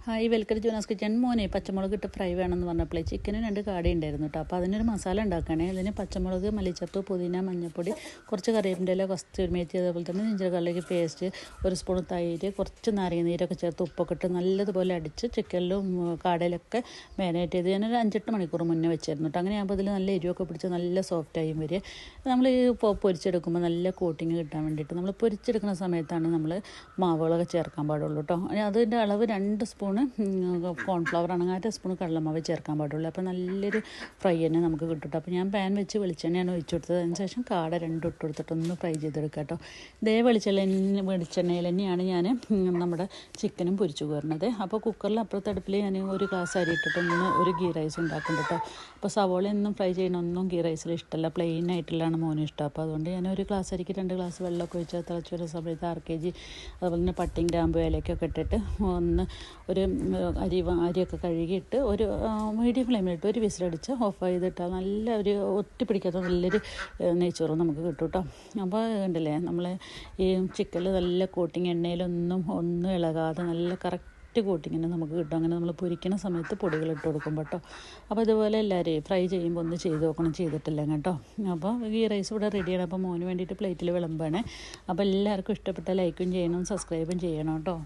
Hi welcome to Jonas kitchen. മോനെ പച്ചമുളക് ഇട്ട് ഫ്രൈ വേണമെന്ന് പറഞ്ഞപ്പോൾ ചിക്കനും 2 കാട ഉണ്ടായിരുന്നു കേട്ടോ. അപ്പോൾ അതിനൊരു മസാല ഉണ്ടാക്കണേ. അതിന് പച്ചമുളക്, മല്ലിച്ചപ്പ്, പുതിന, മഞ്ഞൾപ്പൊടി, കുറച്ച് കറിവേപ്പിൻ്റെ ഇല, കസ്തൂരി മേത്തി, അതേപോലെ തന്നെ ജിഞ്ചർ ഗാർലിക് പേസ്റ്റ്, 1 സ്പൂൺ തൈര്, കുറച്ച് നാരങ്ങ നീരൊക്കെ ചേർത്ത് ഉപ്പൊക്കെ ഇട്ട് നല്ലതുപോലെ അടിച്ച് ചിക്കനിലും കാടയിലൊക്കെ മാരിനേറ്റ് ചെയ്ത് ഞാനൊരു 5-8 മണിക്കൂർ മുന്നേ വെച്ചായിരുന്നു കേട്ടോ. അങ്ങനെ ആകുമ്പോൾ അതിൽ നല്ല എരിവൊക്കെ പിടിച്ച് നല്ല സോഫ്റ്റായും വരിക. നമ്മൾ ഈ പൊരിച്ചെടുക്കുമ്പോൾ നല്ല കോട്ടിങ് കിട്ടാൻ വേണ്ടിയിട്ട് നമ്മൾ പൊരിച്ചെടുക്കുന്ന സമയത്താണ് നമ്മൾ മാവുകളൊക്കെ ചേർക്കാൻ പാടുള്ളൂ കേട്ടോ. അതിൻ്റെ അളവ് 2 സ്പൂൺ കോൺഫ്ലവർ ആണെങ്കിൽ 1/2 സ്പൂൺ കടലമാവ് ചേർക്കാൻ പാടുള്ളൂ. അപ്പോൾ നല്ലൊരു ഫ്രൈ തന്നെ നമുക്ക് കിട്ടും. അപ്പോൾ ഞാൻ പാൻ വെച്ച് വെളിച്ചെണ്ണയാണ് ഒഴിച്ചു കൊടുത്തത്. അതിനുശേഷം കാട 2 ഇട്ട് കൊടുത്തിട്ടൊന്ന് ഫ്രൈ ചെയ്തെടുക്കാം കേട്ടോ. ഇതേ വെളിച്ചെണ്ണയിൽ തന്നെയാണ് ഞാൻ നമ്മുടെ ചിക്കനും പൊരിച്ചു കയറുന്നത്. അപ്പോൾ കുക്കറിൽ അപ്പുറത്തെ അടുപ്പിൽ ഞാൻ 1 ഗ്ലാസ് അരി ഇട്ടിട്ടൊന്ന് ഒരു ഗീ റൈസ് ഉണ്ടാക്കുന്നുണ്ട് കേട്ടോ. അപ്പോൾ സവോളയൊന്നും ഫ്രൈ ചെയ്യണമൊന്നും ഗീ റൈസിൽ ഇഷ്ടമല്ല, പ്ലെയിൻ ആയിട്ടുള്ളതാണ് മോനും ഇഷ്ടം. അപ്പോൾ അതുകൊണ്ട് ഞാൻ 1 ഗ്ലാസ് അരിക്ക് 2 ഗ്ലാസ് വെള്ളമൊക്കെ ഒഴിച്ച് തിളച്ച് വരുന്ന സമയത്ത് 6 kg അതുപോലെ തന്നെ പട്ടിയും ഗ്രാമ്പും ഇലയ്ക്കൊക്കെ ഇട്ടിട്ട് ഒന്ന് ഒരു അരിയൊക്കെ കഴുകിയിട്ട് ഒരു മീഡിയം ഫ്ലെയിമിലിട്ട് ഒരു വിസിലടിച്ച് ഓഫ് ചെയ്തിട്ടാൽ നല്ല ഒരു ഒട്ടിപ്പിടിക്കാത്ത നല്ലൊരു നെയ്ച്ചോറ് നമുക്ക് കിട്ടും കേട്ടോ. അപ്പോൾ ഉണ്ടല്ലേ നമ്മൾ ഈ ചിക്കനിൽ നല്ല കോട്ടിങ് ഒന്നും ഇളകാതെ നല്ല കറക്റ്റ് കോട്ടിങ്ങിന് നമുക്ക് കിട്ടും. അങ്ങനെ നമ്മൾ പൊരിക്കുന്ന സമയത്ത് പൊടികൾ ഇട്ട് കൊടുക്കും കേട്ടോ. അപ്പോൾ ഇതുപോലെ എല്ലാവരും ഫ്രൈ ചെയ്യുമ്പോൾ ഒന്ന് ചെയ്ത് നോക്കണം, ചെയ്തിട്ടില്ല കേട്ടോ. അപ്പോൾ ഈ റൈസ് ഇവിടെ റെഡിയാണ്. അപ്പോൾ മോന് വേണ്ടിയിട്ട് പ്ലേറ്റിൽ വിളമ്പാണ്. അപ്പോൾ എല്ലാവർക്കും ഇഷ്ടപ്പെട്ട ലൈക്കും ചെയ്യണം, സബ്സ്ക്രൈബും ചെയ്യണം കേട്ടോ.